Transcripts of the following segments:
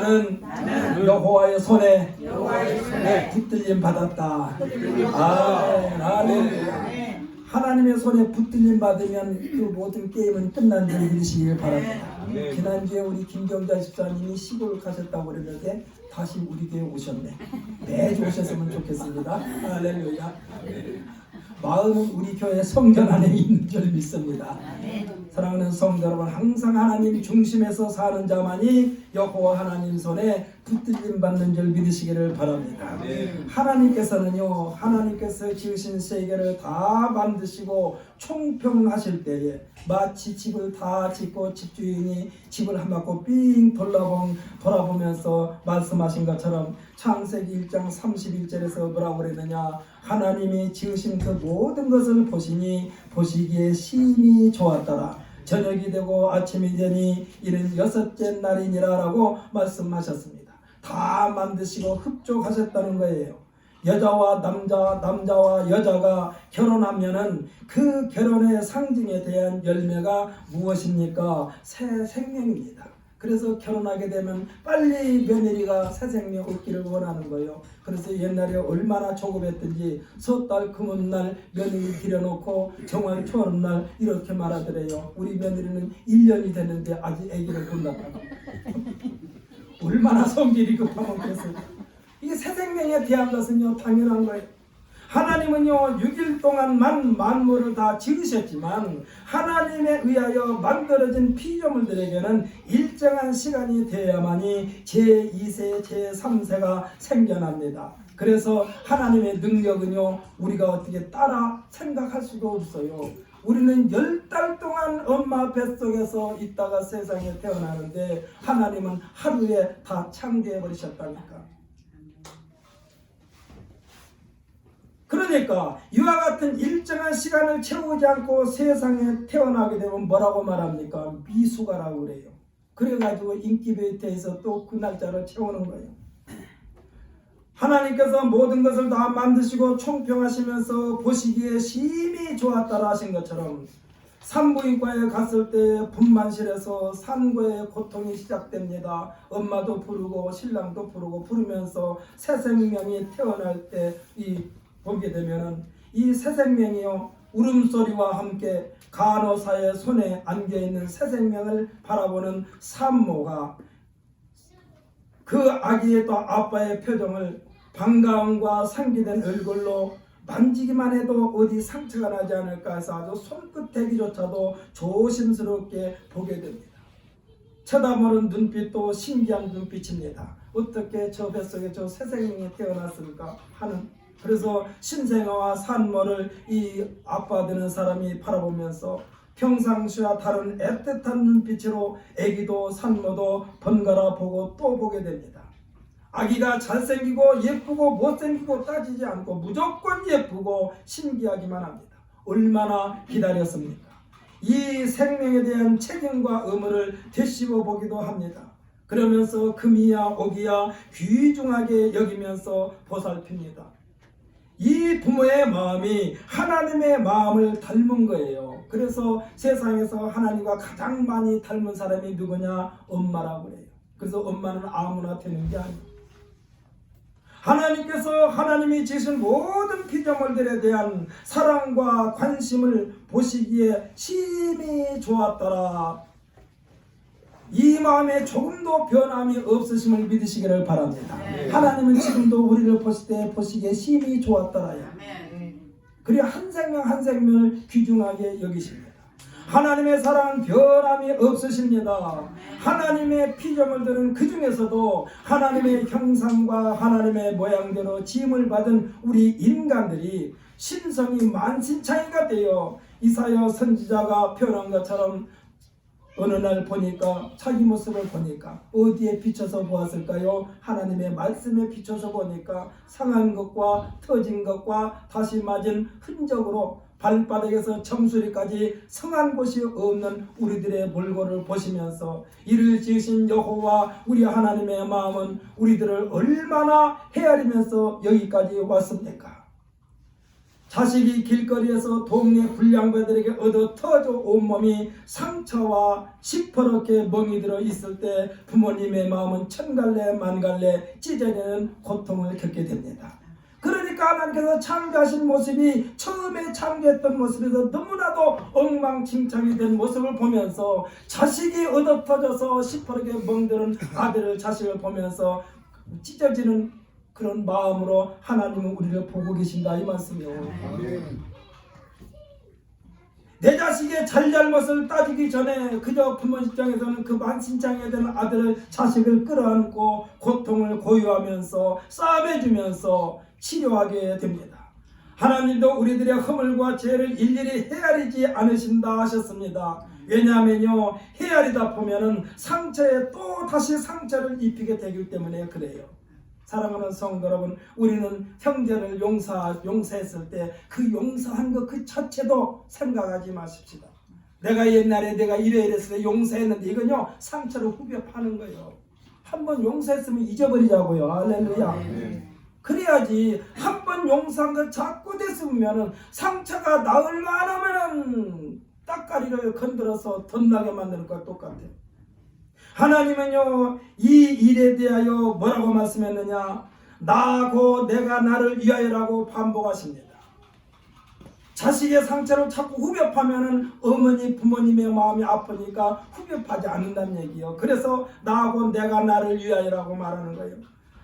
나는 여호와의 손에 붙들림 받았다. 아멘. 할렐루야. 하나님의 손에 붙들림 받으면 그 모든 게임은 끝난 줄 믿으시길 바랍니다. 지난주에 우리 김경자 집사님이 시골 가셨다고 그랬는데 다시 우리 교회 오셨네. 매주 오셨으면 좋겠습니다. 할렐루야. 마음은 우리 교회 성전 안에 있는 줄 믿습니다. 사랑하는 성도 여러분, 항상 하나님 중심에서 사는 자만이 여호와 하나님 손에 붙들림 받는 줄 믿으시기를 바랍니다. 하나님께서는요, 하나님께서 지으신 세계를 다 만드시고 총평하실 때에 마치 집을 다 짓고 집주인이 집을 한 바퀴 삥 돌아보면서 말씀하신 것처럼 창세기 1장 31절에서 뭐라고 그랬느냐, 하나님이 지으신 그 모든 것을 보시니 보시기에 심히 좋았더라. 저녁이 되고 아침이 되니 이는 여섯째 날이니라 라고 말씀하셨습니다. 다 만드시고 흡족하셨다는 거예요. 여자와 남자와 여자가 결혼하면은 그 결혼의 상징에 대한 열매가 무엇입니까? 새 생명입니다. 그래서 결혼하게 되면 빨리 며느리가 새 생명 얻기를 원하는 거예요. 그래서 옛날에 얼마나 조급했든지 섣달 금은 날 며느리 들여놓고 정월 초하는 날 이렇게 말하더래요. 우리 며느리는 1년이 됐는데 아직 아기를 못 낳았다고. 얼마나 성질이 급하면 그랬어요. 이게 새 생명에 대한 것은요, 당연한 거예요. 하나님은요 6일 동안만 만물을 다 지으셨지만 하나님에 의하여 만들어진 피조물들에게는 일정한 시간이 되어야만이 제2세 제3세가 생겨납니다. 그래서 하나님의 능력은요 우리가 어떻게 따라 생각할 수도 없어요. 우리는 10달 동안 엄마 뱃속에서 있다가 세상에 태어나는데 하나님은 하루에 다 창조해 버리셨다니까. 그러니까 이와 같은 일정한 시간을 채우지 않고 세상에 태어나게 되면 뭐라고 말합니까? 미숙아라고 그래요. 그래가지고 인큐베이터에서 또 그 날짜를 채우는 거예요. 하나님께서 모든 것을 다 만드시고 총평하시면서 보시기에 심히 좋았다라 하신 것처럼 산부인과에 갔을 때 분만실에서 산고의 고통이 시작됩니다. 엄마도 부르고 신랑도 부르면서 새 생명이 태어날 때 보게 되면은 이 새 생명이요 울음소리와 함께 간호사의 손에 안겨있는 새 생명을 바라보는 산모가 그 아기의 또 아빠의 표정을 반가움과 상기된 얼굴로 만지기만 해도 어디 상처가 나지 않을까 해서 아주 손끝 대기조차도 조심스럽게 보게 됩니다. 쳐다보는 눈빛도 신기한 눈빛입니다. 어떻게 저 뱃속에 저 새 생명이 태어났을까 하는. 그래서 신생아와 산모를 이 아빠 되는 사람이 바라보면서 평상시와 다른 애틋한 눈빛으로 아기도 산모도 번갈아 보고 또 보게 됩니다. 아기가 잘생기고 예쁘고 못생기고 따지지 않고 무조건 예쁘고 신기하기만 합니다. 얼마나 기다렸습니까? 이 생명에 대한 책임과 의무를 되씹어 보기도 합니다. 그러면서 금이야 오기야 귀중하게 여기면서 보살핍니다. 이 부모의 마음이 하나님의 마음을 닮은 거예요. 그래서 세상에서 하나님과 가장 많이 닮은 사람이 누구냐? 엄마라고 그래요. 그래서 엄마는 아무나 되는 게 아니에요. 하나님께서 하나님이 지으신 모든 피조물들에 대한 사랑과 관심을 보시기에 심히 좋았더라. 이 마음에 조금도 변함이 없으심을 믿으시기를 바랍니다. 하나님은 지금도 우리를 보실 때 보시기에 심히 좋았더라요. 그리고 한 생명 한 생명을 귀중하게 여기십니다. 하나님의 사랑은 변함이 없으십니다. 하나님의 피조물들은 그 중에서도 하나님의 형상과 하나님의 모양대로 지음을 받은 우리 인간들이 신성이 만신창이가 되어 이사야 선지자가 표현한 것처럼 어느 날 보니까 자기 모습을 보니까 어디에 비춰서 보았을까요? 하나님의 말씀에 비춰서 보니까 상한 것과 터진 것과 다시 맞은 흔적으로 발바닥에서 정수리까지 성한 곳이 없는 우리들의 몰골을 보시면서 이를 지으신 여호와 우리 하나님의 마음은 우리들을 얼마나 헤아리면서 여기까지 왔습니까? 자식이 길거리에서 동네 불량배들에게 얻어 터져 온몸이 상처와 시퍼렇게 멍이 들어 있을 때 부모님의 마음은 천갈래 만갈래 찢어지는 고통을 겪게 됩니다. 그러니까 하나님께서 창조하신 모습이 처음에 창조했던 모습에서 너무나도 엉망진창이 된 모습을 보면서 자식이 얻어 터져서 시퍼렇게 멍드는 아들을 자식을 보면서 찢어지는 그런 마음으로 하나님은 우리를 보고 계신다 이 말씀이요. 내 자식의 잘잘못을 따지기 전에 그저 부모 입장에서는 그 만신창이 된 아들을 자식을 끌어안고 고통을 고유하면서 싸매주면서 치료하게 됩니다. 하나님도 우리들의 허물과 죄를 일일이 헤아리지 않으신다 하셨습니다. 왜냐하면요, 헤아리다 보면은 상처에 또 다시 상처를 입히게 되기 때문에 그래요. 사랑하는 성도 여러분, 우리는 형제를 용서했을 때 그 용서한 것 그 자체도 생각하지 마십시다. 내가 옛날에 내가 이랬을 때 용서했는데 이건요 상처를 후벼 파는 거예요. 한번 용서했으면 잊어버리자고요. 할렐루야. 그래야지 한번 용서한 거 자꾸 됐으면은 상처가 나을만 하면은 따까리를 건드려서 덧나게 만드는 것과 똑같아요. 하나님은요 이 일에 대하여 뭐라고 말씀했느냐? 나고 내가 나를 위하여라고 반복하십니다. 자식의 상처를 자꾸 후벼 파면은 어머니 부모님의 마음이 아프니까 후벼 파지 않는다는 얘기요. 그래서 나고 내가 나를 위하여라고 말하는 거예요.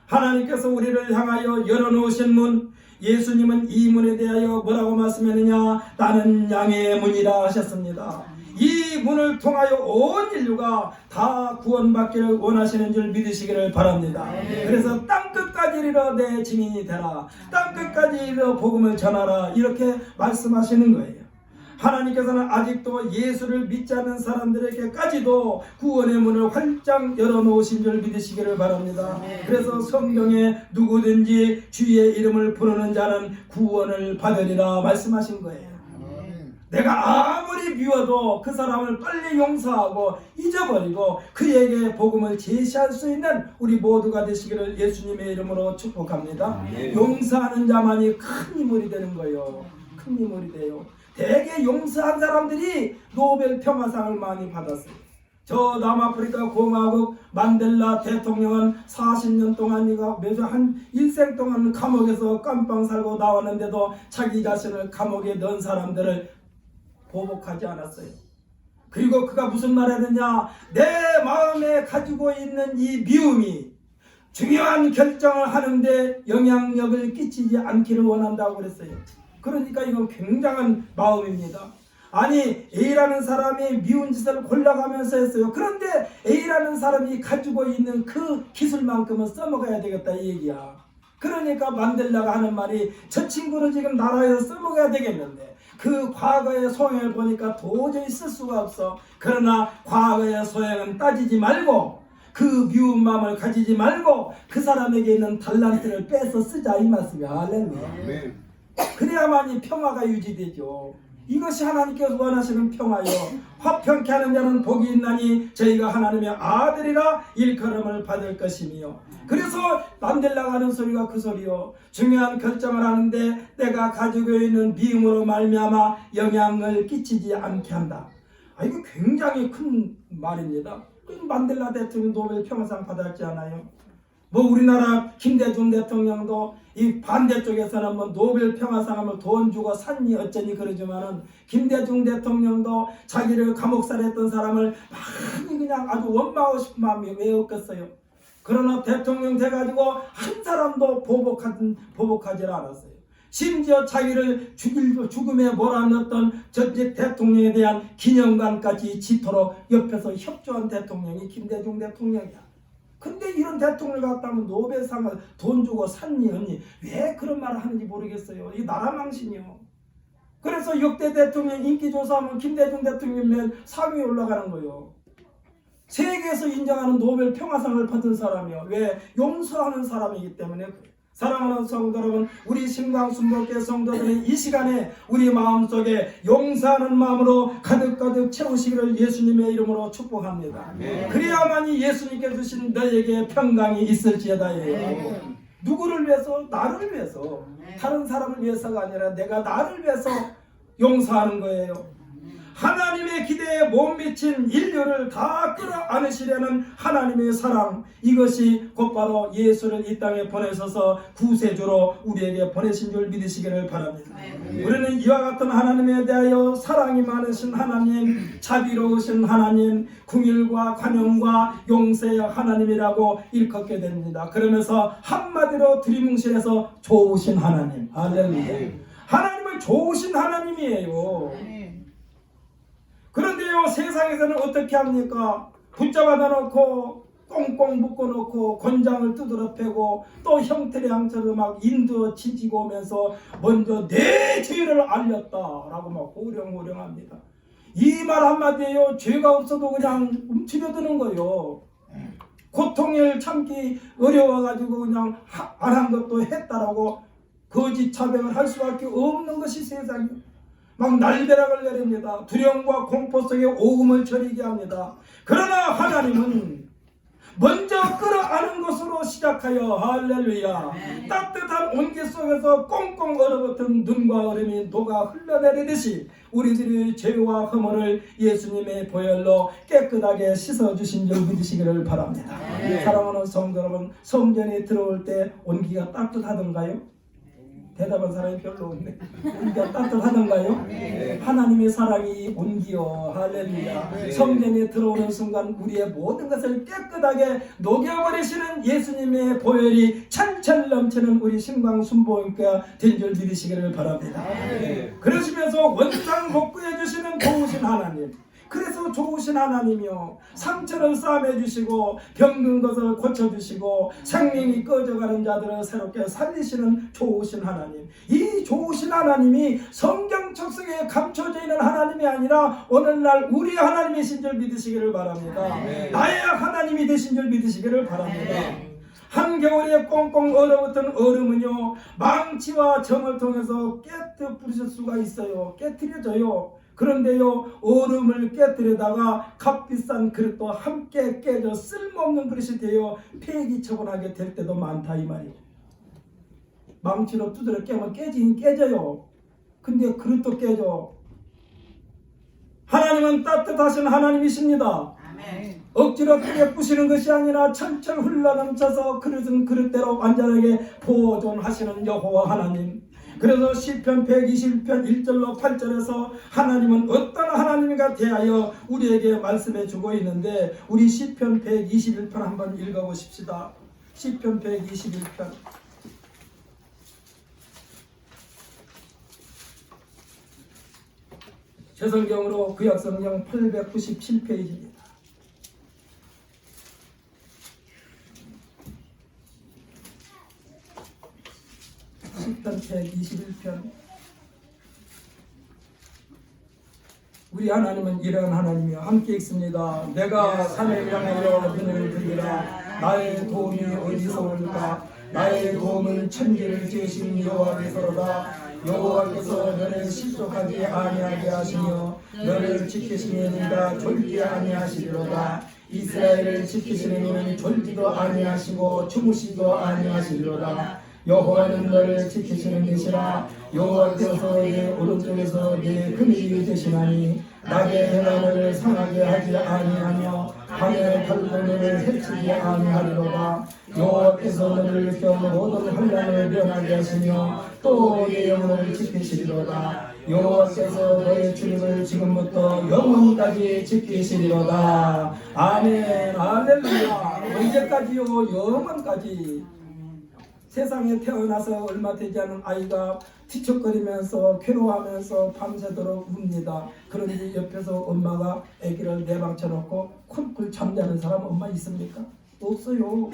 하나님께서 우리를 향하여 열어놓으신 문, 예수님은 이 문에 대하여 뭐라고 말씀했느냐? 나는 양의 문이라 하셨습니다. 이 문을 통하여 온 인류가 다 구원받기를 원하시는 줄 믿으시기를 바랍니다. 그래서 땅끝까지 이르러 내 증인이 되라, 땅끝까지 이르러 복음을 전하라, 이렇게 말씀하시는 거예요. 하나님께서는 아직도 예수를 믿지 않는 사람들에게까지도 구원의 문을 활짝 열어놓으신 줄 믿으시기를 바랍니다. 그래서 성경에 누구든지 주의 이름을 부르는 자는 구원을 받으리라 말씀하신 거예요. 내가 아무리 미워도 그 사람을 빨리 용서하고 잊어버리고 그에게 복음을 제시할 수 있는 우리 모두가 되시기를 예수님의 이름으로 축복합니다. 용서하는 자만이 큰 인물이 되는 거예요. 큰 인물이 돼요. 대개 용서한 사람들이 노벨 평화상을 많이 받았어요. 저 남아프리카 공화국 만델라 대통령은 40년 동안 매주 한 일생 동안 감옥에서 깜빵 살고 나왔는데도 자기 자신을 감옥에 넣은 사람들을 보복하지 않았어요. 그리고 그가 무슨 말 했느냐? 내 마음에 가지고 있는 이 미움이 중요한 결정을 하는데 영향력을 끼치지 않기를 원한다고 그랬어요. 그러니까 이건 굉장한 마음입니다. 아니 A라는 사람이 미운 짓을 골라가면서 했어요. 그런데 A라는 사람이 가지고 있는 그 기술만큼은 써먹어야 되겠다 이 얘기야. 그러니까 만델라가 하는 말이 저 친구를 지금 나라에서 써먹어야 되겠는데 그 과거의 소행을 보니까 도저히 쓸 수가 없어. 그러나 과거의 소행은 따지지 말고 그 미운 마음을 가지지 말고 그 사람에게 있는 달란트를 빼서 쓰자 이 말씀이야. 할렐루야. 그래야만이 평화가 유지되죠. 이것이 하나님께서 원하시는 평화요. 화평케 하는 자는 복이 있나니 저희가 하나님의 아들이라 일컬음을 받을 것이며. 그래서 만델라가 하는 소리가 그 소리요. 중요한 결정을 하는데 내가 가지고 있는 미움으로 말미암아 영향을 끼치지 않게 한다. 이거 굉장히 큰 말입니다. 만델라 대통령 노벨 평화상 받았지 않아요? 우리나라 김대중 대통령도 이 반대쪽에서는 노벨 평화상을 돈 주고 샀니 어쩌니 그러지만은 김대중 대통령도 자기를 감옥살했던 사람을 많이 그냥 아주 원망하고 싶은 마음이 왜 없겠어요? 그러나 대통령 돼가지고 한 사람도 보복하지 않았어요. 심지어 자기를 죽음에 몰아넣었던 전직 대통령에 대한 기념관까지 짓도록 옆에서 협조한 대통령이 김대중 대통령이야. 근데 이런 대통령을 갖다면 노벨상을 돈 주고 샀니 없니 왜 그런 말을 하는지 모르겠어요. 이 나라 망신이요. 그래서 역대 대통령 인기조사하면 김대중 대통령 맨 3위에 올라가는 거예요. 세계에서 인정하는 노벨 평화상을 받은 사람이요. 왜? 용서하는 사람이기 때문에 그래요. 사랑하는 성도 여러분, 우리 신광순복회 성도들이 이 시간에 우리 마음속에 용서하는 마음으로 가득가득 채우시기를 예수님의 이름으로 축복합니다. 그래야만이 예수님께 주신 너에게 평강이 있을지어다예요. 누구를 위해서? 나를 위해서. 다른 사람을 위해서가 아니라 내가 나를 위해서 용서하는 거예요. 하나님의 기대에 못 미친 인류를 다 끌어안으시려는 하나님의 사랑, 이것이 곧바로 예수를 이 땅에 보내셔서 구세주로 우리에게 보내신 줄 믿으시기를 바랍니다. 우리는 이와 같은 하나님에 대하여 사랑이 많으신 하나님, 자비로우신 하나님, 궁일과 관용과 용서의 하나님이라고 일컫게 됩니다. 그러면서 한마디로 들이뭉실해서 좋으신 하나님, 할렐루야. 하나님은 좋으신 하나님이에요. 그런데요, 세상에서는 어떻게 합니까? 붙잡아다 놓고 꽁꽁 묶어놓고 권장을 두드러 패고 또 형태량처럼 막 인도 지지고 오면서 먼저 내 죄를 알렸다라고 막 호령호령합니다. 이 말 한마디에요, 죄가 없어도 그냥 움츠려드는 거예요. 고통을 참기 어려워가지고 그냥 안 한 것도 했다라고 거짓 자백을 할 수밖에 없는 것이 세상이에요. 막 날벼락을 내립니다. 두려움과 공포 속에 오금을 저리게 합니다. 그러나 하나님은 먼저 끌어안은 것으로 시작하여 할렐루야, 따뜻한 온기 속에서 꽁꽁 얼어붙은 눈과 얼음이 녹아 흘러내리듯이 우리들의 죄와 허물을 예수님의 보혈로 깨끗하게 씻어주신 줄 믿으시기를 바랍니다. 사랑하는 성도 여러분, 성전에 들어올 때 온기가 따뜻하던가요? 대답한 사람이 별로 없네. 온기가 따뜻하던가요? 하나님의 사랑이 온기요. 할렐루야. 성전에 들어오는 순간 우리의 모든 것을 깨끗하게 녹여버리시는 예수님의 보혈이 철철 넘치는 우리 신광순복음교회가 된 줄 믿으시기를 바랍니다. 그러시면서 원상복구해 주시는 좋으신 하나님, 그래서 좋으신 하나님이요, 상처를 싸매주시고 병든 것을 고쳐주시고 생명이 꺼져가는 자들을 새롭게 살리시는 좋으신 하나님, 이 좋으신 하나님이 성경 척속에 감춰져 있는 하나님이 아니라 오늘날 우리 하나님이신 줄 믿으시기를 바랍니다. 나의 하나님이 되신 줄 믿으시기를 바랍니다. 한겨울에 꽁꽁 얼어붙은 얼음은요, 망치와 점을 통해서 깨뜨려 부실 수가 있어요. 깨뜨려져요. 그런데요, 얼음을 깨뜨리다가 값비싼 그릇도 함께 깨져 쓸모없는 그릇이 되어 폐기 처분하게 될 때도 많다 이 말이에요. 망치로 두드려 깨면 깨지긴 깨져요. 근데 그릇도 깨져. 하나님은 따뜻하신 하나님이십니다. 아멘. 억지로 크게 부시는 것이 아니라 철철 흘러넘쳐서 그릇은 그릇대로 완전하게 보존하시는 여호와 하나님. 그래서 시편 121편 1절로 8절에서 하나님은 어떤 하나님인가 대하여 우리에게 말씀해 주고 있는데, 우리 시편 121편 한번 읽어보십시다. 시편 121편. 제 성경으로 구약성경 897페이지입니다. 시편 121편. 우리 하나님은 이러한 하나님이여. 함께 읽습니다. 내가 산을 향하여 눈을 들리라. 나의 도움이 어디서 올까? 나의 도움은 천지를 지으신 여호와께서로다. 여호와께서 너를 실족하지 아니하게 하시며 너를 지키시는 이가 졸지 아니하시리로다. 이스라엘을 지키시는 이는 졸지도 아니하시고 주무시도 아니하시리로다. 여호와는 너를 지키시는 이시라. 여호와께서 내 오른쪽에서 내 근육이 되시나니 낮에 해가 너를 상하게 하지 아니하며 밤에 달도 너를 해치지 아니하리로다. 여호와께서 너를 느껴 모든 환난을 면하게 하시며 또 내 영혼을 지키시리로다. 여호와께서 너의 주님을 지금부터 영원까지 지키시리로다. 아멘. 할렐루야. 언제까지요? 영원까지. 세상에 태어나서 얼마 되지 않은 아이가 뒤척거리면서 괴로워하면서 밤새도록 웁니다. 그런데 옆에서 엄마가 아기를 내방쳐놓고 쿨쿨 잠자는 사람 엄마 있습니까? 없어요.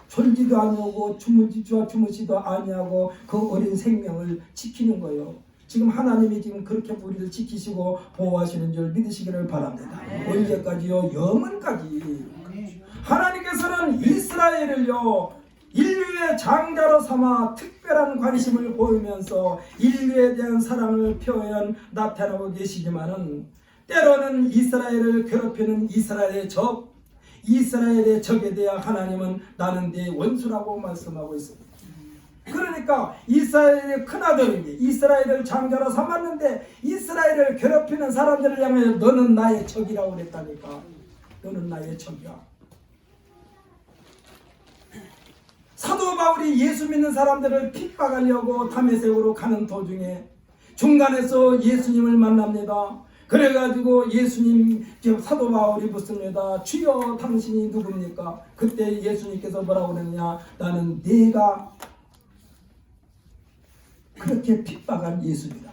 졸지도 아니하고 주무시도 아니하고 그 어린 생명을 지키는 거예요. 지금 하나님이 지금 그렇게 우리를 지키시고 보호하시는 줄 믿으시기를 바랍니다. 언제까지요? 영원까지. 하나님께서는 이스라엘을요, 인류의 장자로 삼아 특별한 관심을 보이면서 인류에 대한 사랑을 표현 나타나고 계시지만은 때로는 이스라엘을 괴롭히는 이스라엘의 적, 이스라엘의 적에 대해 하나님은 나는 네 원수라고 말씀하고 있습니다. 그러니까 이스라엘의 큰아들이 이스라엘을 장자로 삼았는데 이스라엘을 괴롭히는 사람들을 향해 너는 나의 적이라고 그랬다니까. 너는 나의 적이야. 사도 바울이 예수 믿는 사람들을 핍박하려고 다메섹으로 가는 도중에 중간에서 예수님을 만납니다. 그래가지고 예수님 사도 바울이 묻습니다. 주여 당신이 누굽니까? 그때 예수님께서 뭐라고 그러느냐? 나는 네가 그렇게 핍박한 예수입니다.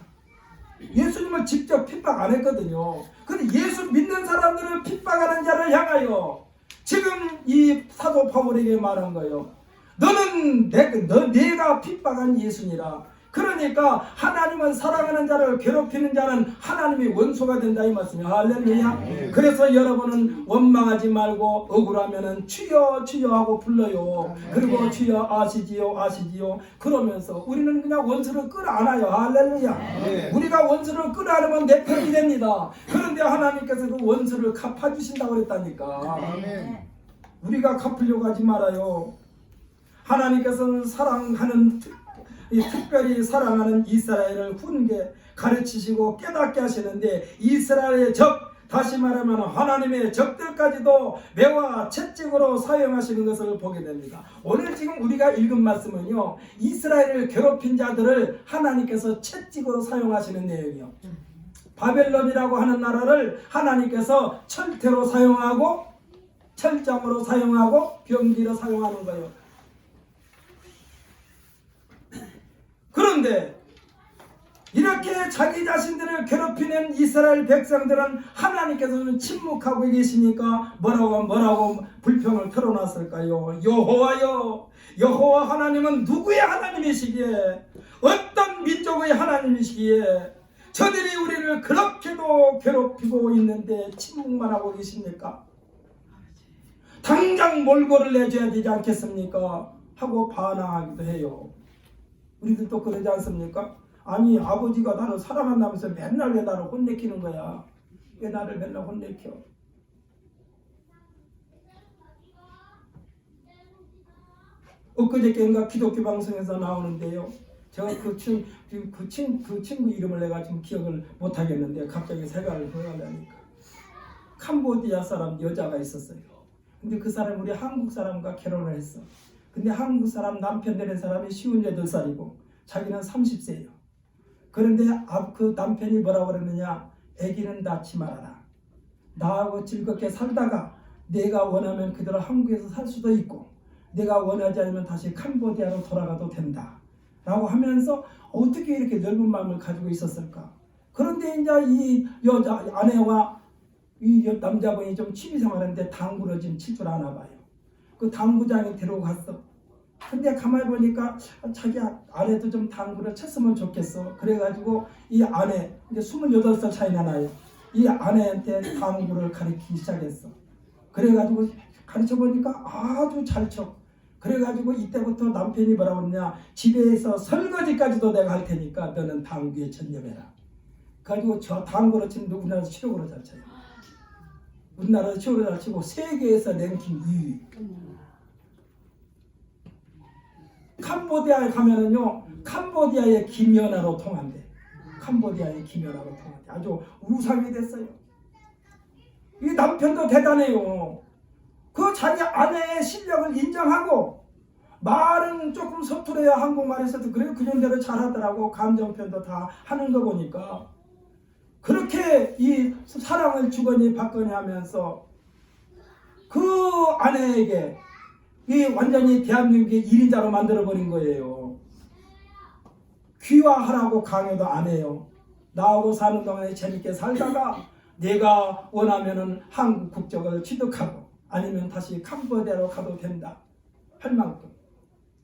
예수님을 직접 핍박 안 했거든요. 근데 예수 믿는 사람들을 핍박하는 자를 향하여 지금 이 사도 바울에게 말한 거예요. 너는 내가 핍박한 예수니라. 그러니까 하나님은 사랑하는 자를 괴롭히는 자는 하나님의 원수가 된다 이 말씀이에요. 할렐루야. 그래서 여러분은 원망하지 말고 억울하면은 주여 주여 하고 불러요. 그리고 주여 아시지요 아시지요 그러면서 우리는 그냥 원수를 끌어안아요. 할렐루야. 우리가 원수를 끌어안으면 내 편이 됩니다. 그런데 하나님께서 그 원수를 갚아주신다고 그랬다니까. 우리가 갚으려고 하지 말아요. 하나님께서는 사랑하는 특별히 사랑하는 이스라엘을 훈계 가르치시고 깨닫게 하시는데 이스라엘의 적, 다시 말하면 하나님의 적들까지도 매와 채찍으로 사용하시는 것을 보게 됩니다. 오늘 지금 우리가 읽은 말씀은요, 이스라엘을 괴롭힌 자들을 하나님께서 채찍으로 사용하시는 내용이요. 바벨론이라고 하는 나라를 하나님께서 철퇴로 사용하고 철장으로 사용하고 병기로 사용하는 거예요. 그런데 이렇게 자기 자신들을 괴롭히는 이스라엘 백성들은 하나님께서는 침묵하고 계시니까 뭐라고 불평을 털어놨을까요? 여호와여, 여호와 하나님은 누구의 하나님이시기에, 어떤 민족의 하나님이시기에 저들이 우리를 그렇게도 괴롭히고 있는데 침묵만 하고 계십니까? 당장 몰골을 내줘야 되지 않겠습니까? 하고 반항하기도 해요. 우리들도 그러지 않습니까? 아니, 아버지가 나를 사랑한다면서 맨날 왜 나를 혼내키는 거야? 왜 나를 맨날 혼내켜? 엊그저께인가 기독교 방송에서 나오는데요. 제가 그 친구 이름을 내가 지금 기억을 못하겠는데 갑자기 생각을 해가려니까 캄보디아 사람 여자가 있었어요. 근데 그 사람 우리 한국 사람과 결혼을 했어. 근데 한국 사람 남편 되는 사람이 58살이고 자기는 30세예요. 그런데 그 남편이 뭐라고 그러느냐? 애기는 낳지 말아라. 나하고 즐겁게 살다가 내가 원하면 그대로 한국에서 살 수도 있고 내가 원하지 않으면 다시 캄보디아로 돌아가도 된다. 라고 하면서 어떻게 이렇게 넓은 마음을 가지고 있었을까? 그런데 이제 이 여자 아내와 이 남자분이 좀 취미생활하는데 당구를 지금 칠 줄 아나 봐요. 그 당구장에 데려갔어. 근데 가만히 보니까 자기 아내도 좀 당구를 쳤으면 좋겠어. 그래가지고 이 아내, 이제 28살 차이나 나요. 이 아내한테 당구를 가르치기 시작했어. 그래가지고 가르쳐보니까 아주 잘 쳐. 그래가지고 이때부터 남편이 뭐라고 그러냐, 집에서 설거지까지도 내가 할 테니까 너는 당구에 전념해라. 그래가지고 저 당구를 치는 우리나라에서 최고로 잘 쳐요. 우리나라에서 최고로 잘 치고 세계에서 랭킹 2위. 캄보디아에 가면은요, 캄보디아의 김연아로 통한대. 캄보디아의 김연아로 통한대. 아주 우상이 됐어요. 이 남편도 대단해요. 그 자기 아내의 실력을 인정하고 말은 조금 서투려야 한국말에서도 그래요. 그정도로 잘하더라고. 감정표현도 다 하는 거 보니까 그렇게 이 사랑을 주거니 받거니 하면서 그 아내에게 이 완전히 대한민국의 1인자로 만들어버린 거예요. 귀화하라고 강요도 안 해요. 나하고 사는 동안에 재밌게 살다가 내가 원하면은 한국 국적을 취득하고 아니면 다시 캄보디아로 가도 된다 할 만큼.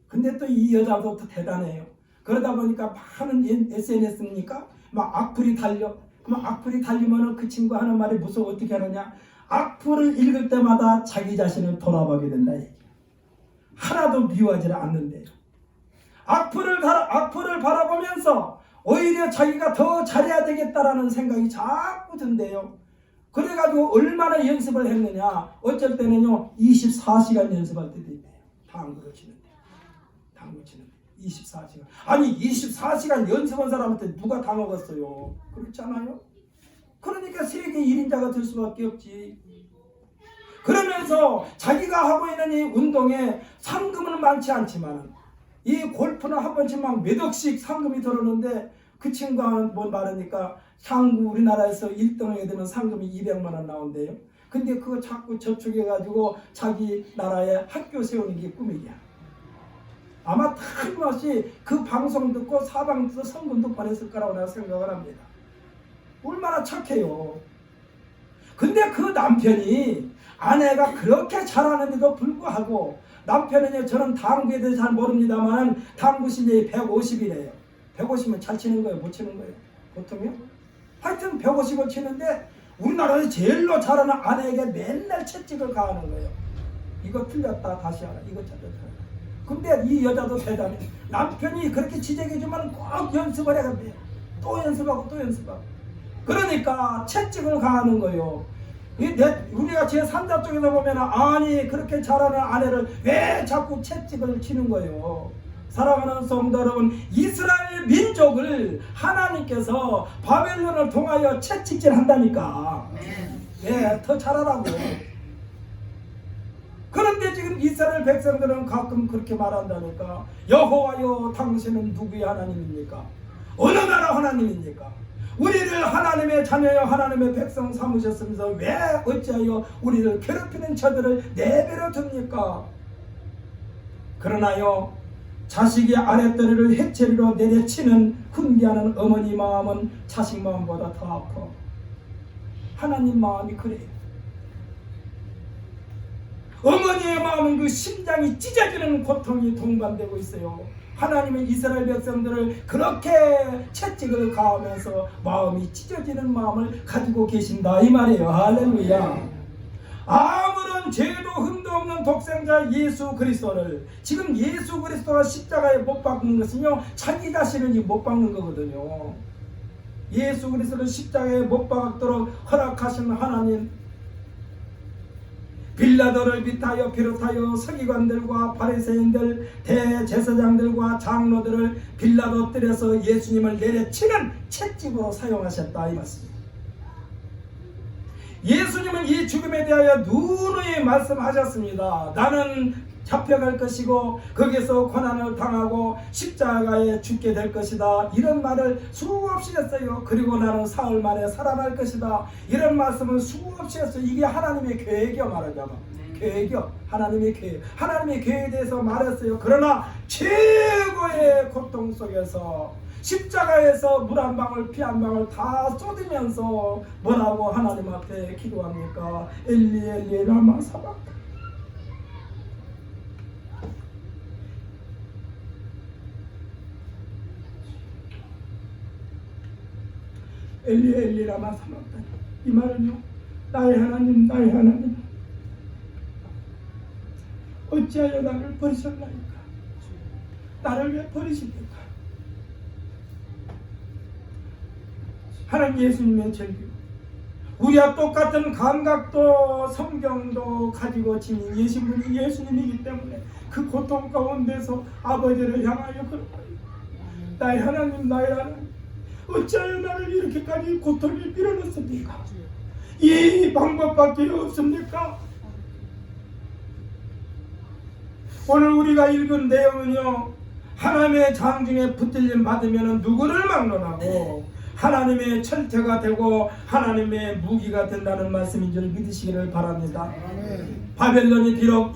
근데 또 이 여자도 또 대단해요. 그러다 보니까 많은 SNS니까 막 악플이 달려. 그럼 악플이 달리면은 그 친구 하는 말이 무서워. 어떻게 하느냐? 악플을 읽을 때마다 자기 자신을 돌아보게 된다 얘기야. 하나도 미워하지 않는데요. 악플을 바라보면서 오히려 자기가 더 잘해야 되겠다라는 생각이 자꾸 든대요. 그래가지고 얼마나 연습을 했느냐. 어쩔 때는요 24시간 연습할 때도 있대요. 당구를 치는데. 당구 치는데 24시간. 아니 24시간 연습한 사람한테 누가 다 먹었어요. 그렇지 않아요? 그러니까 세계 1인자가 될 수밖에 없지. 그러면서 자기가 하고 있는 이 운동에 상금은 많지 않지만 이 골프는 한 번씩 막 몇 억씩 상금이 들어오는데 그 친구가 뭐 말하니까 향구 우리나라에서 1등을 하게 되면 상금이 200만 원 나온대요. 근데 그거 자꾸 저축해가지고 자기 나라에 학교 세우는 게 꿈이야. 아마 틀림없이 그 방송 듣고 사방에서 성금도 보냈을 거라고 내가 생각을 합니다. 얼마나 착해요. 근데 그 남편이 아내가 그렇게 잘하는데도 불구하고 남편은요 저는 당구에 대해서 잘 모릅니다만 당구 실력이 150이래요. 150은 잘 치는 거예요? 못 치는 거예요? 보통요? 하여튼 150을 치는데 우리나라에서 제일로 잘하는 아내에게 맨날 채찍을 가하는 거예요. 이거 틀렸다 다시 하라. 이거 잘렸다. 근데 이 여자도 대단해. 남편이 그렇게 지적해주면 꼭 연습을 해간대요. 또 연습하고 또 연습하고. 그러니까 채찍을 가하는 거예요. 우리가 제3자 쪽에서 보면 아니 그렇게 잘하는 아내를 왜 자꾸 채찍을 치는 거예요. 사랑하는 성도 여러분, 이스라엘 민족을 하나님께서 바벨론을 통하여 채찍질 한다니까. 네, 더 잘하라고. 그런데 지금 이스라엘 백성들은 가끔 그렇게 말한다니까. 여호와여 당신은 누구의 하나님입니까? 어느 나라 하나님입니까? 우리를 하나님의 자녀여 하나님의 백성 삼으셨으면서 왜 어찌하여 우리를 괴롭히는 저들을 내버려 둡니까? 그러나요 자식이 아랫도리를 해체리로 내려치는 훈계하는 어머니 마음은 자식 마음보다 더 아파. 하나님 마음이 그래요. 어머니의 마음은 그 심장이 찢어지는 고통이 동반되고 있어요. 하나님은 이스라엘 백성들을 그렇게 채찍을 가하면서 마음이 찢어지는 마음을 가지고 계신다 이 말이에요. 할렐루야. 아무런 죄도 흠도 없는 독생자 예수 그리스도를 지금 예수 그리스도가 십자가에 못 박는 것은요 자기 자신을 못 박는 거거든요. 예수 그리스도를 십자가에 못 박도록 허락하신 하나님, 빌라도를 비롯하여 서기관들과 바리새인들, 대제사장들과 장로들을 빌라도 뜰에서 예수님을 내려치는 채찍으로 사용하셨다 이 말씀입니다. 예수님은 이 죽음에 대하여 누누이 말씀하셨습니다. 나는 잡혀갈 것이고 거기서 고난을 당하고 십자가에 죽게 될 것이다. 이런 말을 수없이 했어요. 그리고 나는 사흘 만에 살아날 것이다. 이런 말씀을 수없이 했어요. 이게 하나님의 계획이요 말하자면. 계획이요. 하나님의 계획. 하나님의 계획에 대해서 말했어요. 그러나 최고의 고통 속에서 십자가에서 물 한 방울 피 한 방울 다 쏟으면서 뭐라고 하나님 앞에 기도합니까? 엘리 엘리 라마 사박타니. 엘리 엘리 라마 사박타니. 이 말은요 나의 하나님 나의 하나님 어찌하여 나를 버리셨나이까? 나를 왜 버리십니까? 하나님 예수님의 절규, 우리와 똑같은 감각도 성경도 가지고 지닌 예수님이 예수님이기 때문에 그 고통 가운데서 아버지를 향하여 그런 거예요. 나의 하나님 나의 하나님 어찌하여 나를 이렇게까지 고통에 밀어넣습니까? 이 방법밖에 없습니까? 오늘 우리가 읽은 내용은요 하나님의 장중에 붙들림 받으면 누구를 막론하고 하나님의 철퇴가 되고 하나님의 무기가 된다는 말씀인 줄 믿으시기를 바랍니다. 바벨론이 비록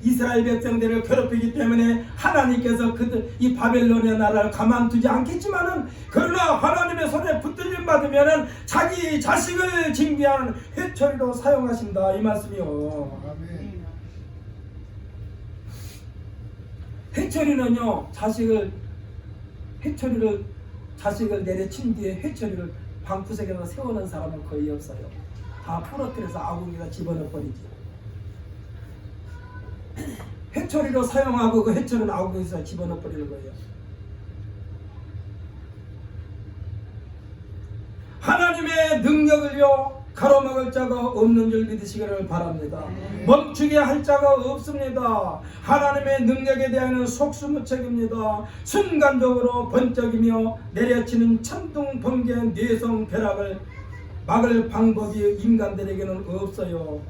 이스라엘 백성들을 괴롭히기 때문에 하나님께서 이 바벨론의 나라를 가만두지 않겠지만은 그러나 하나님의 손에 붙들림 받으면은 자기 자식을 징계하는 회초리로 사용하신다 이 말씀이요. 회초리는요 자식을 내려친 뒤에 회초리를 방구석에서 세우는 사람은 거의 없어요. 다 부러뜨려서 아궁이에다 집어넣어 버리지. 회초리로 사용하고 그 회초리는 아궁이에서 집어넣어 버리는 거예요. 하나님의 능력을요 가로막을 자가 없는 줄 믿으시기를 바랍니다. 멈추게 할 자가 없습니다. 하나님의 능력에 대한 속수무책입니다. 순간적으로 번쩍이며 내려치는 천둥 번개 뇌성 벼락을 막을 방법이 인간들에게는 없어요.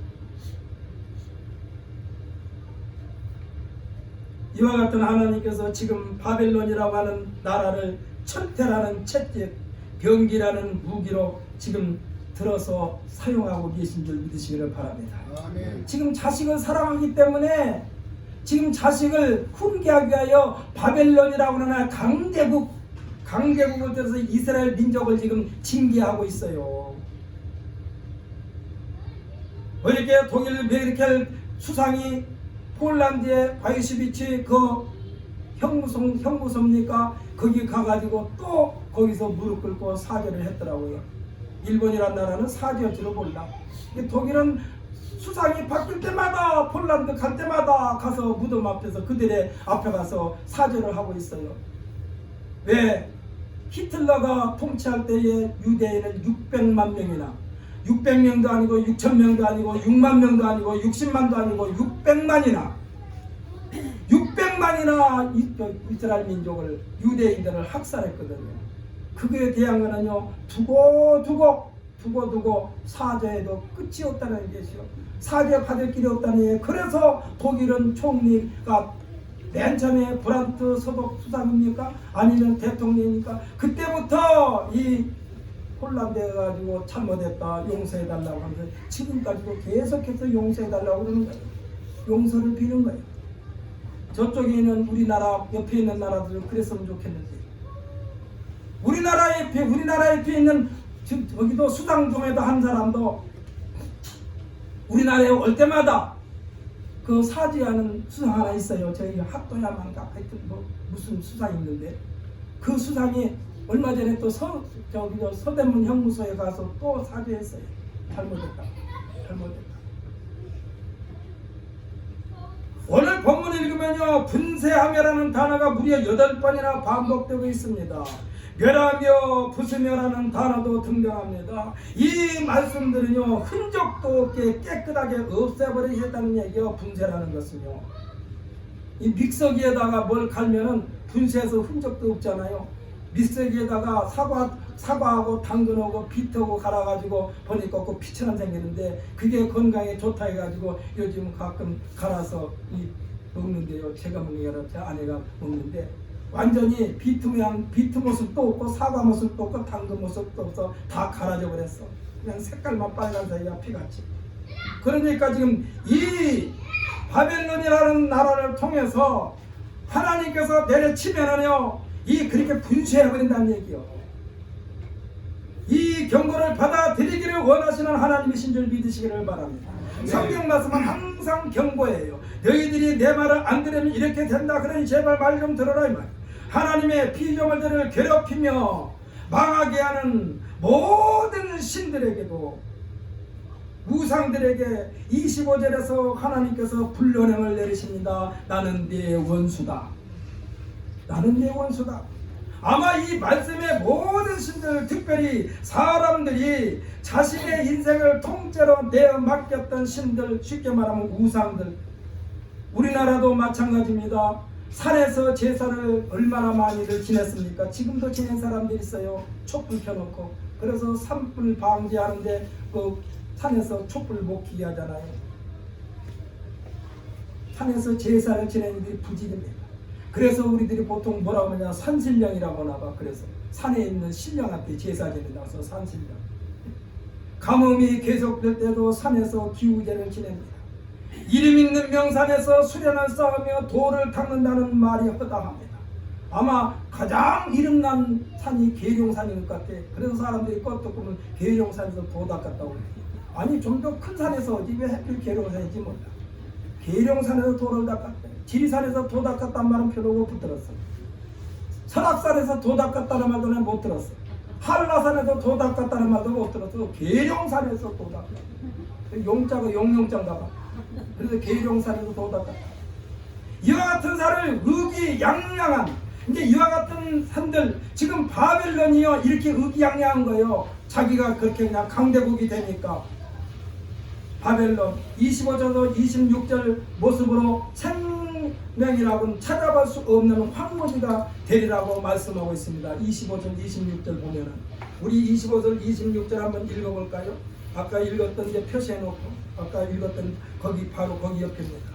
이와 같은 하나님께서 지금 바벨론이라고 하는 나라를 철퇴라는 채찍, 병기라는 무기로 지금 들어서 사용하고 계신 줄 믿으시기를 바랍니다. 아멘. 지금 자식을 사랑하기 때문에 지금 자식을 훈계하기 위하여 바벨론이라고 하는 강대국을 들어서 이스라엘 민족을 지금 징계하고 있어요. 어저께 독일 메르켈 수상이 폴란드의 바이슈비치 그 형무소입니까? 거기 가가지고 또 거기서 무릎 꿇고 사죄를 했더라고요. 일본이란 나라는 사죄할 줄을 몰라. 독일은 수상이 바뀔 때마다 폴란드 갈 때마다 가서 무덤 앞에서 그들의 앞에 가서 사죄를 하고 있어요. 왜? 히틀러가 통치할 때에 유대인은 600만 명이나 600명도 아니고 6,000명도 아니고 6만 명도 아니고 60만도 아니고 600만이나 이스라엘 민족을 유대인들을 학살했거든요. 그거에 대한 거는요 두고 사죄해도 끝이 없다는 것이요. 사죄 받을 길이 없다는 얘기예요. 그래서 독일은 총리가 맨 처음에 브란트 서독 수상입니까? 아니면 대통령입니까? 그때부터 이 폴란드에 가지고 잘못했다 용서해달라고 하면서 지금까지도 계속해서 용서해달라고 그러는 거예요. 용서를 비는 거예요. 저쪽에 있는 우리나라 옆에 있는 나라들은 그랬으면 좋겠는데 우리나라 옆에 있는 저기도 수당동에도 한 사람도 우리나라에 올 때마다 그 사죄하는 수상 하나 있어요. 저희 학도야만가 하여튼 뭐 무슨 수상이 있는데 그 수상이 얼마 전에 또 서대문 형무소에 가서 또 사죄했어요. 잘못했다. 오늘 본문 읽으면요 분쇄하며라는 단어가 무려 8번이나 반복되고 있습니다. 멸하며 부수며라는 단어도 등장합니다. 이 말씀들은요 흔적도 없게 깨끗하게 없애버리겠다는 얘기요. 분쇄라는 것은요 이 믹서기에다가 뭘 갈면은 분쇄해서 흔적도 없잖아요. 믹서기에다가 사과하고 당근하고 비트하고 갈아가지고 보니까 그 피처럼 생기는데 그게 건강에 좋다 해가지고 요즘 가끔 갈아서 먹는데요. 제가 먹는 게 아니라 제 아내가 먹는데 완전히 비트 모습도 없고 사과 모습도 없고 당근 모습도 없어 다 갈아져 버렸어. 그냥 색깔만 빨간색이야 피같이. 그러니까 지금 이 바벨론이라는 나라를 통해서 하나님께서 내려치면은요 이 그렇게 분쇄해버린다는 얘기요. 이 경고를 받아들이기를 원하시는 하나님이신 줄 믿으시기를 바랍니다. 성경 말씀은 항상 경고예요. 너희들이 내 말을 안 들으면 이렇게 된다. 그러니 제발 말 좀 들어라 이 말. 하나님의 피조물들을 괴롭히며 망하게 하는 모든 신들에게도 우상들에게 25절에서 하나님께서 불론행을 내리십니다. 나는 네 원수다. 아마 이 말씀의 모든 신들, 특별히 사람들이 자신의 인생을 통째로 내어 맡겼던 신들, 쉽게 말하면 우상들. 우리나라도 마찬가지입니다. 산에서 제사를 얼마나 많이들 지냈습니까? 지금도 지낸 사람들이 있어요. 촛불 켜놓고. 그래서 산불 방지하는데 그 산에서 촛불 못 켜게 하잖아요. 산에서 제사를 지내는 일이 부지기입니다. 그래서 우리들이 보통 뭐라고 하냐 산신령이라고 하나봐. 그래서 산에 있는 신령한테 제사 지낸다고 해서 산신령. 가뭄이 계속될 때도 산에서 기우제를 지냅니다. 이름 있는 명산에서 수련을 쌓으며 돌을 닦는다는 말이 허다합니다. 아마 가장 이름난 산이 계룡산인 것 같아. 그래서 사람들이 껐다 보면 계룡산에서 도 닦았다고 그래. 아니 좀 더 큰 산에서 어디 왜 하필 계룡산인지 몰라. 계룡산에서 돌을 닦았대. 지리산에서 도 닦았단 말은 별로 못 들었어. 설악산에서 도 닦았다는 말도 난 못 들었어. 한라산에서 도 닦았다는 말도 못 들었어. 계룡산에서 도 닦았다. 용자가 용용자인가 봐. 그래서 계룡산에서 도 닦았다. 이와 같은 산을 의기양양한 이제 이와 같은 산들 지금 바벨론이요 이렇게 의기양양한 거예요. 자기가 그렇게 그냥 강대국이 되니까 바벨론 25절 26절 모습으로 생명이라고는 찾아볼 수 없는 황무지가 되리라고 말씀하고 있습니다. 25절 26절 보면은 우리 25절 26절 한번 읽어볼까요? 아까 읽었던 게 표시해놓고 아까 읽었던 거기 바로 거기 옆입니다.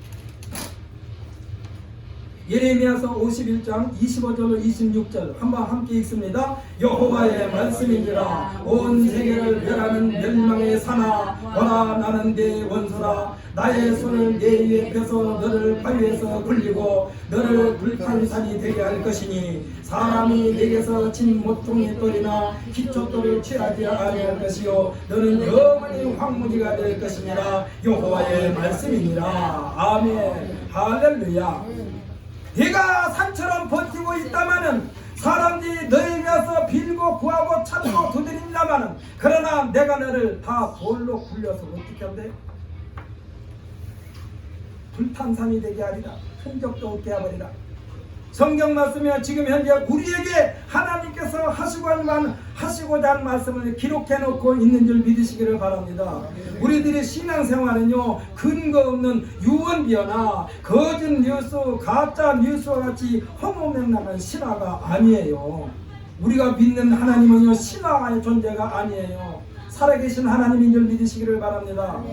예레미야서 51장 25절 26절 한번 함께 읽습니다. 여호와의 말씀이니라. 온 세계를 멸하는 멸망의 사나 보라 나는 네 원수라. 나의 손을 네 위에 펴서 너를 바위에서 굴리고 너를 불탄산이 되게 할 것이니 사람이 내게서 진 모퉁이 돌이나 기초돌을 취하지 아니할 것이요 너는 영원히 황무지가 될 것이니라. 여호와의 말씀이니라. 아멘. 할렐루야. 네가 산처럼 버티고 있다마는 사람들이 너에게 와서 빌고 구하고 찾고 두드린다마는 그러나 내가 너를 다 돌로 굴려서 어떻게 한대? 불탄산이 되게 하리라. 흔적도 없게 해버리라. 성경 말씀에 지금 현재 우리에게 하나님께서 하시고자 하는 말씀을 기록해 놓고 있는 줄 믿으시기를 바랍니다. 우리들의 신앙생활은요 근거 없는 유언비어나 거짓 뉴스, 가짜 뉴스와 같이 허무맹랑한 신화가 아니에요. 우리가 믿는 하나님은요 신화의 존재가 아니에요. 살아계신 하나님인 줄 믿으시기를 바랍니다.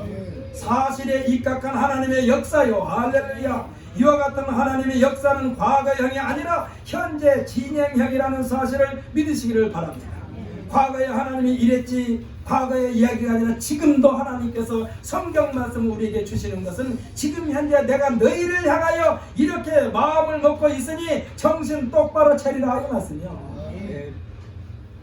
사실에 입각한 하나님의 역사요. 할렐루야. 이와 같은 하나님의 역사는 과거형이 아니라 현재 진행형이라는 사실을 믿으시기를 바랍니다. 과거에 하나님이 이랬지 과거의 이야기가 아니라 지금도 하나님께서 성경 말씀을 우리에게 주시는 것은 지금 현재 내가 너희를 향하여 이렇게 마음을 먹고 있으니 정신 똑바로 차리라 이 말씀이요.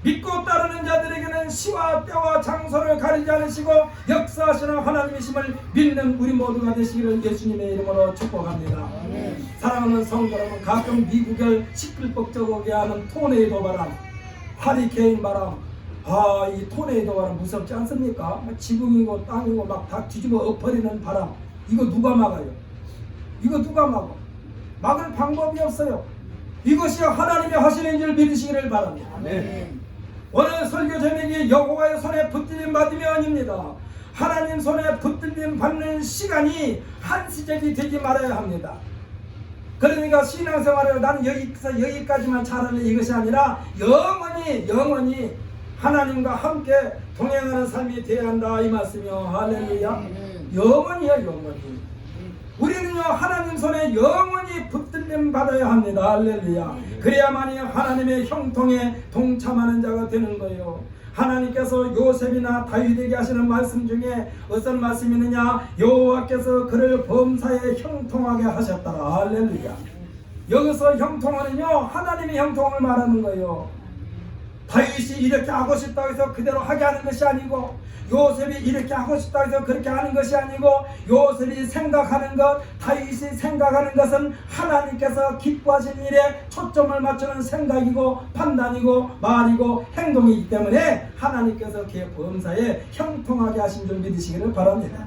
믿고 따르는 자들에게는 시와 때와 장소를 가리지 않으시고 역사하시는 하나님이심을 믿는 우리 모두가 되시기를 예수님의 이름으로 축복합니다. 사랑하는 성도 여러분, 가끔 미국을 시끌벅적하게 하는 토네이도 바람, 하리케인 바람, 이 토네이도 바람 무섭지 않습니까? 지붕이고 땅이고 막 다 뒤집어 엎어리는 바람, 이거 누가 막아요? 이거 누가 막아? 막을 방법이 없어요. 이것이 하나님이 하시는 줄 믿으시기를 바랍니다. 오늘 설교 제목이 여호와의 손에 붙들림 받으면입니다. 하나님 손에 붙들림 받는 시간이 한시적이 되지 말아야 합니다. 그러니까 신앙생활을 나는 여기까지만 잘할래 이것이 아니라 영원히 하나님과 함께 동행하는 삶이 되어야 한다 이 말씀이요. 할렐루야. 영원히요. 영원히 우리는요 하나님 손에 영원히 붙들림 받아야 합니다. 할렐루야. 그래야만이 하나님의 형통에 동참하는 자가 되는 거예요. 하나님께서 요셉이나 다윗에게 하시는 말씀 중에 어떤 말씀이 있느냐? 여호와께서 그를 범사에 형통하게 하셨더라. 할렐루야. 여기서 형통은요 하나님의 형통을 말하는 거예요. 다윗이 이렇게 하고 싶다고 해서 그대로 하게 하는 것이 아니고, 요셉이 이렇게 하고 싶다고 해서 그렇게 하는 것이 아니고, 요셉이 생각하는 것, 다윗이 생각하는 것은 하나님께서 기뻐하신 일에 초점을 맞추는 생각이고 판단이고 말이고 행동이기 때문에 하나님께서 그의 범사에 형통하게 하신 줄 믿으시기를 바랍니다.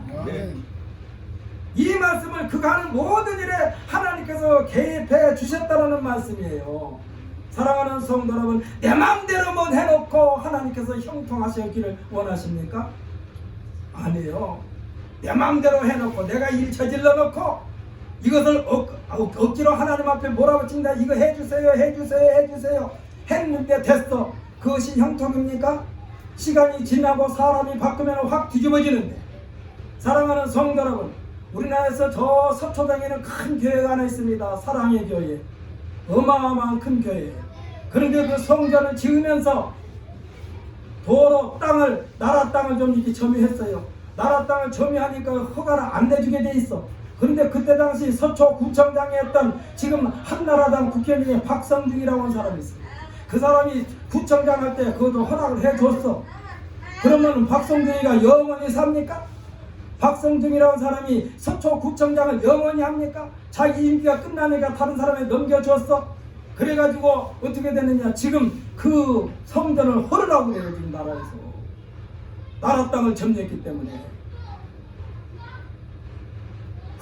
이 말씀을 그가 하는 모든 일에 하나님께서 개입해 주셨다는 말씀이에요. 사랑하는 성도 여러분, 내 마음대로만 해놓고 하나님께서 형통하시기를 원하십니까? 아니에요. 내 마음대로 해놓고 내가 일 저질러 놓고 이것을 억지로 하나님 앞에 몰아붙인다. 이거 해주세요 했는데 됐어. 그것이 형통입니까? 시간이 지나고 사람이 바꾸면 확 뒤집어지는데. 사랑하는 성도 여러분, 우리나라에서 저 서초동에는 큰 교회가 하나 있습니다. 사랑의 교회. 어마어마한 큰 교회예요. 그런데 그 성전을 지으면서 도로 땅을, 나라 땅을 좀 이렇게 점유했어요. 나라 땅을 점유하니까 허가를 안 내주게 돼 있어. 그런데 그때 당시 서초구청장에 했던 지금 한나라당 국회의원 박성중이라고 하는 사람이 있어요. 그 사람이 구청장 할 때 그것도 허락을 해줬어. 그러면 박성중이가 영원히 삽니까? 박성중이라는 사람이 서초구청장을 영원히 합니까? 자기 임기가 끝나니까 다른 사람에 넘겨줬어. 그래가지고 어떻게 되느냐, 지금 그 성전을 헐으라고 그래요. 지금 나라에서 나라 땅을 점유했기 때문에.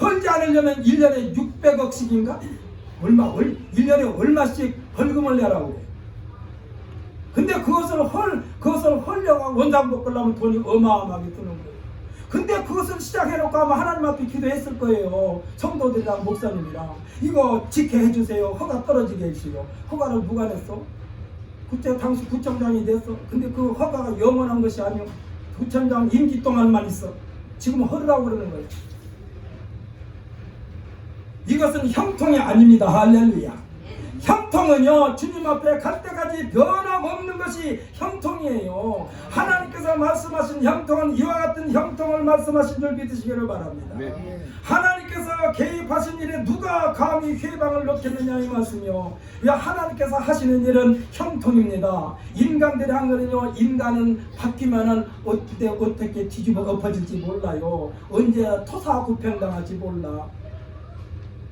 헐지 않으려면 1년에 600억씩인가? 1년에 얼마씩 벌금을 내라고 그래요. 근데 그것을 헐려고 원상 복구하려면 돈이 어마어마하게 드는 거예요. 근데 그것을 시작해놓고 아마 하나님 앞에 기도했을 거예요. 성도들이랑 목사님이랑 이거 지켜해 주세요. 허가 떨어지게 해주세요. 허가를 누가 냈어? 그때 당시 구청장이 됐어. 근데 그 허가가 영원한 것이 아니요. 구청장 임기 동안만 있어. 지금 허르라고 그러는 거예요. 이것은 형통이 아닙니다. 할렐루야. 형통은요, 주님 앞에 갈 때까지 변함없는 것이 형통이에요. 하나님께서 말씀하신 형통은 이와 같은 형통을 말씀하신 줄 믿으시기를 바랍니다. 하나님께서 개입하신 일에 누가 감히 회방을 놓겠느냐 이 말씀이요. 하나님께서 하시는 일은 형통입니다. 인간들이 한 거는요, 인간은 바뀌면은 어떻게 뒤집어 엎어질지 몰라요. 언제 토사구팽당할지 몰라.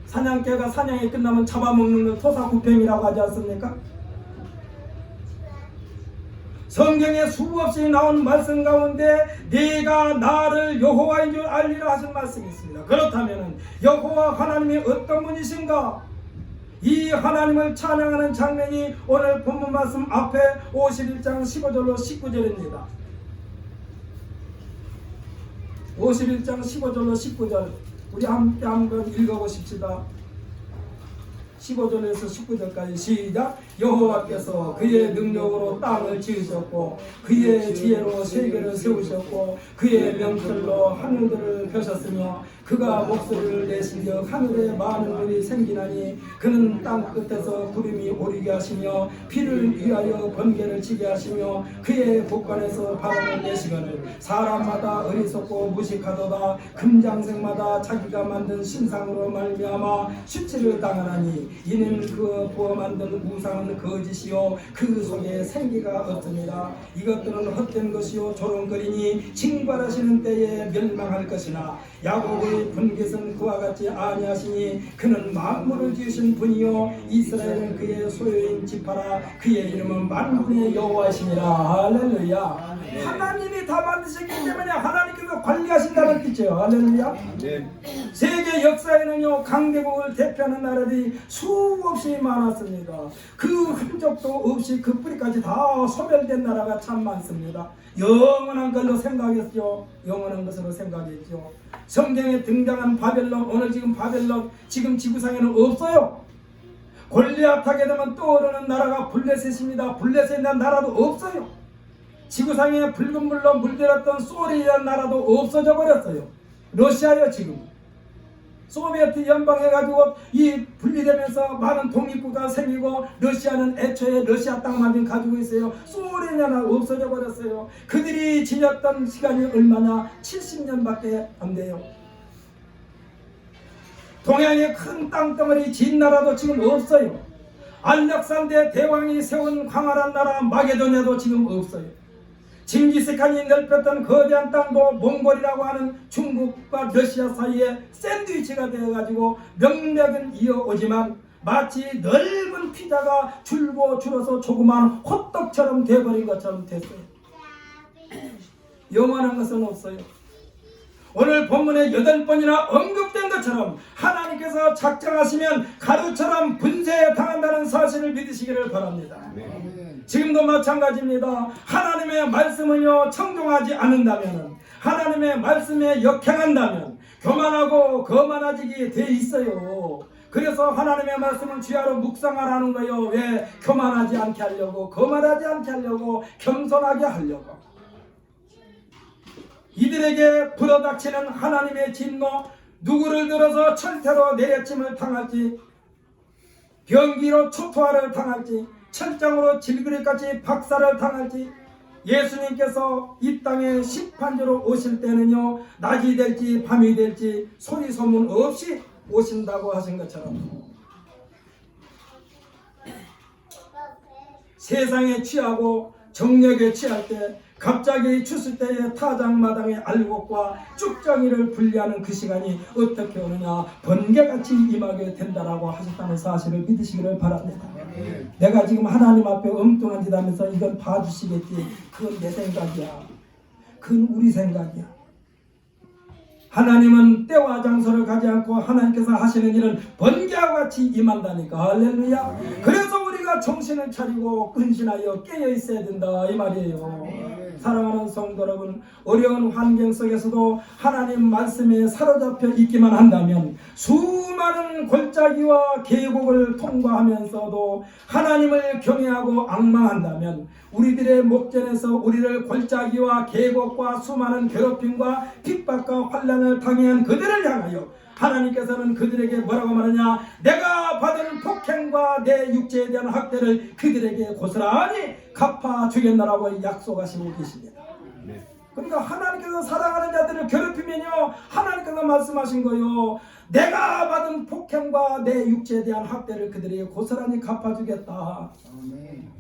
사냥개가 사냥이 끝나면 잡아먹는 걸 토사구팽이라고 하지 않습니까? 성경에 수없이 나온 말씀 가운데 내가 나를 여호와인 줄 알리라 하신 말씀이 있습니다. 그렇다면 여호와 하나님이 어떤 분이신가? 이 하나님을 찬양하는 장면이 오늘 본문 말씀 앞에 51장 15절로 19절입니다. 51장 15절로 19절 우리 함께 한번 읽어보십시다. 15절에서 19절까지 시작. 여호와께서 그의 능력으로 땅을 지으셨고 그의 지혜로 세계를 세우셨고 그의 명철로 하늘들을 펴셨으며 그가 목소리를 내신즉 하늘에 많은 물이 생기나니 그는 땅 끝에서 구름이 오르게 하시며 비를 위하여 번개를 치게 하시며 그의 곳간에서 바람을 내시거늘 사람마다 어리석고 무식하도다 금장색마다 자기가 만든 신상으로 말미암아 수치를 당하나니 이는 그 부어 만든 우상은 거짓이요 그 속에 생기가 없습니다. 이것들은 헛된 것이요 조롱거리니 징벌하시는 때에 멸망할 것이나 야곱의 분깃은 그와 같이 아니하시니 그는 만물을 지으신 분이요 이스라엘은 그의 소유인 지파라 그의 이름은 만군의 여호와이시니라. 할렐루야. 하나님이 다 만드셨기 때문에 하나님께서 관리하신다는 뜻이에요. 할렐루야. 세계 역사에는요 강대국을 대표하는 나라들이 수없이 많았습니다. 그 흔적도 없이 그 뿌리까지 다 소멸된 나라가 참 많습니다. 영원한 걸로 생각했죠. 영원한 것으로 생각했죠. 성경에 등장한 바벨론, 오늘 지금 바벨론 지금 지구상에는 없어요. 골리앗 하게 되면 떠오르는 나라가 블레셋입니다. 블레셋이라는 나라도 없어요. 지구상에 붉은 물로 물들었던 소련이라는 나라도 없어져 버렸어요. 러시아요. 지금 소비에트 연방해가지고 이 분리되면서 많은 독립국가가 생기고 러시아는 애초에 러시아 땅만 가지고 있어요. 소련이나 없어져 버렸어요. 그들이 지녔던 시간이 얼마나 70년밖에 안 돼요. 동양의 큰 땅덩어리 진 나라도 지금 없어요. 알렉산더 대왕이 세운 광활한 나라 마게도냐도 지금 없어요. 징기스칸이 넓혔던 거대한 땅도 몽골이라고 하는 중국과 러시아 사이에 샌드위치가 되어가지고 명맥은 이어오지만 마치 넓은 피자가 줄고 줄어서 조그마한 호떡처럼 되어버린 것처럼 됐어요. 영원한 것은 없어요. 오늘 본문에 8번이나 언급된 것처럼 하나님께서 작정하시면 가루처럼 분쇄에 당한다는 사실을 믿으시기를 바랍니다. 지금도 마찬가지입니다. 하나님의 말씀은요 청종하지 않는다면, 하나님의 말씀에 역행한다면 교만하고 거만해지게 돼 있어요. 그래서 하나님의 말씀은 주야로 묵상하라는 거예요. 왜? 교만하지 않게 하려고, 거만하지 않게 하려고, 겸손하게 하려고. 이들에게 불어닥치는 하나님의 진노, 누구를 들어서 철퇴로 내려침을 당할지, 병기로 초토화를 당할지, 철장으로 질그릇같이 박살을 당할지, 예수님께서 이 땅에 심판주로 오실 때는요 낮이 될지 밤이 될지 소리 소문 없이 오신다고 하신 것처럼 세상에 취하고 정력에 취할 때 갑자기 추수 때에 타작마당의 알곡과 쭉정이를 분리하는 그 시간이 어떻게 오느냐, 번개같이 임하게 된다라고 하셨다는 사실을 믿으시기를 바랍니다. 내가 지금 하나님 앞에 엉뚱한 짓 하면서 이건 봐주시겠지, 그건 내 생각이야, 그건 우리 생각이야. 하나님은 때와 장소를 가지 않고 하나님께서 하시는 일은 번개와 같이 임한다니까. 할렐루야. 그래서 우리가 우리가 정신을 차리고 근신하여 깨어 있어야 된다 이 말이에요. 사랑하는 성도 여러분, 어려운 환경 속에서도 하나님 말씀에 사로잡혀 있기만 한다면 수많은 골짜기와 계곡을 통과하면서도 하나님을 경외하고 앙망한다면 우리들의 목전에서 우리를 골짜기와 계곡과 수많은 괴롭힘과 핍박과 환난을 당해한 그들을 향하여 하나님께서는 그들에게 뭐라고 말하냐? 내가 받은 폭행과 내 육체에 대한 학대를 그들에게 고스란히 갚아주겠노라고 약속하시고 계십니다. 그러니까 하나님께서 사랑하는 자들을 괴롭히면요, 하나님께서 말씀하신 거요, 내가 받은 폭행과 내 육체에 대한 학대를 그들에게 고스란히 갚아주겠다.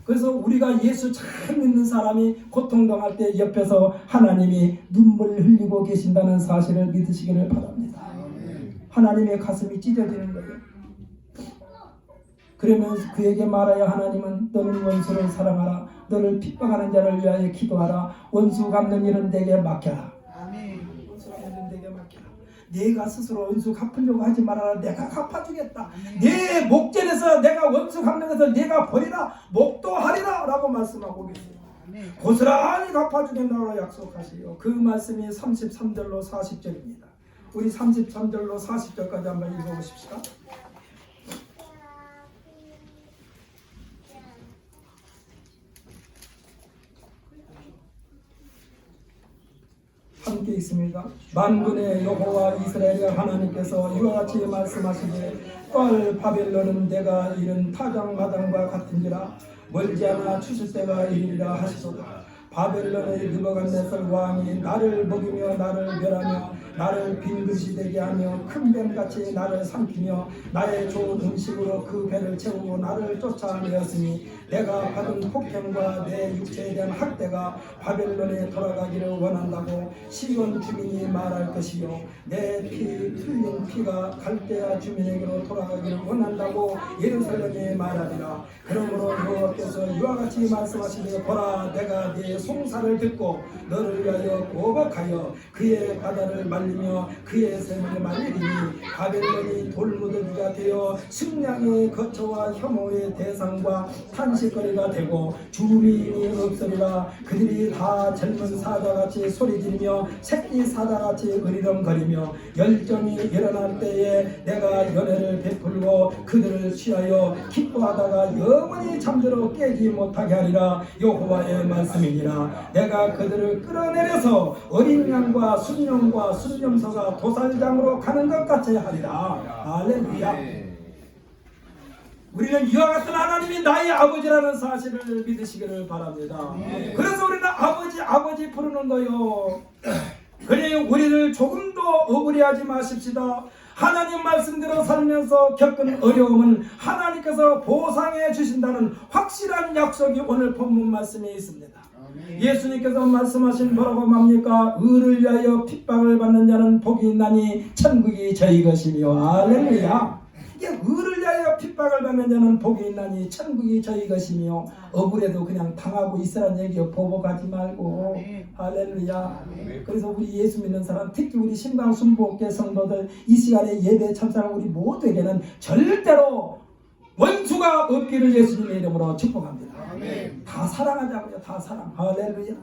그래서 우리가 예수 잘 믿는 사람이 고통당할 때 옆에서 하나님이 눈물 흘리고 계신다는 사실을 믿으시기를 바랍니다. 하나님의 가슴이 찢어지는 거예요. 그러면 그에게 말하여 하나님은 너는 원수를 사랑하라. 너를 핍박하는 자를 위하여 기도하라. 원수 갚는 일은 내게 맡겨라. 원수 갚는 일은 내게 맡겨라. 내가 스스로 원수 갚으려고 하지 말아라. 내가 갚아주겠다. 내 목전에서 내가 원수 갚는 것을 내가 버리라. 목도하리라 라고 말씀하고 계세요. 고스란히 갚아주겠다고 약속하시요. 그 말씀이 33절로 40절입니다. 우리 33절로 40절까지 한번 읽어보십시다. 함께 있습니다. 만군의 여호와 이스라엘의 하나님께서 이와 같이 말씀하시되 꼴 바벨론은 내가 이른 타작마당과 같은지라 멀지 않아 추수 때가 이르리라 하시도다. 바벨론의 느부갓네살 왕이 나를 먹이며 나를 멸하며 나를 빈 그릇이 되게 하며 큰 뱀같이 나를 삼키며 나의 좋은 음식으로 그 배를 채우고 나를 쫓아내었으니 내가 받은 폭행과 내 육체에 대한 학대가 바벨론에 돌아가기를 원한다고 시온 주민이 말할 것이요 내 피 흘린 피가 갈대아 주민에게로 돌아가기를 원한다고 예루살렘에 말하리라. 그러므로 여호와께서 이와 같이 말씀하시되 보라 내가 네 송사를 듣고 너를 위하여 고박하여 그의 바다를 말리며 그의 샘을 말리리니 바벨론이 돌무더기가 되어 식량의 거처와 혐오의 대상과 탄식거리가 되고 주민이 없으리라. 그들이 다 젊은 사자같이 소리지르며 새끼 사자같이 으리렁거리며 열정이 일어날 때에 내가 연회를 베풀고 그들을 취하여 기뻐하다가 영원히 잠들어 깨지 못하게 하리라. 여호와의 말씀이니라. 내가 그들을 끌어내려서 어린 양과 순영과 순념소가 도살장으로 가는 것 같이 하리라. 할렐루야. 우리는 이와 같은 하나님이 나의 아버지라는 사실을 믿으시기를 바랍니다. 그래서 우리는 아버지 부르는 거요. 그러니 우리를 조금도 억울해하지 마십시다. 하나님 말씀대로 살면서 겪은 어려움은 하나님께서 보상해 주신다는 확실한 약속이 오늘 본문 말씀에 있습니다. 예수님께서 말씀하신 뭐라고 맙니까? 의를 위하여 핍박을 받는 자는 복이 있나니 천국이 저희 것이며. 할렐루야. 이게 의를 위하여 핍박을 받는 자는 복이 있나니 천국이 저희 것이며. 억울해도 그냥 당하고 있으란 얘기요. 보복하지 말고. 할렐루야. 그래서 우리 예수 믿는 사람, 특히 우리 신방순복계 성도들, 이 시간에 예배 참석한 우리 모두에게는 절대로 원수가 없기를 예수님의 이름으로 축복합니다. 다 사랑하자고요. 다 사랑. 할렐루야.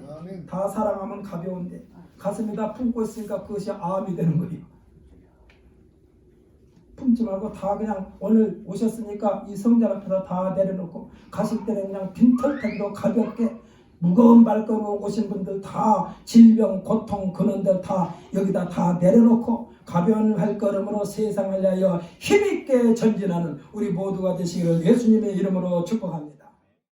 다 사랑하면 가벼운데 가슴에다 품고 있으니까 그것이 암이 되는 거예요. 품지 말고 다 그냥 오늘 오셨으니까 이 성전 앞에다 다 내려놓고 가실 때는 그냥 빈털터리로 가볍게 무거운 발걸음으로 오신 분들 다 질병, 고통, 근원들 다 여기다 다 내려놓고 가벼운 발걸음으로 세상을 위하여 힘있게 전진하는 우리 모두가 되시기를 예수님의 이름으로 축복합니다.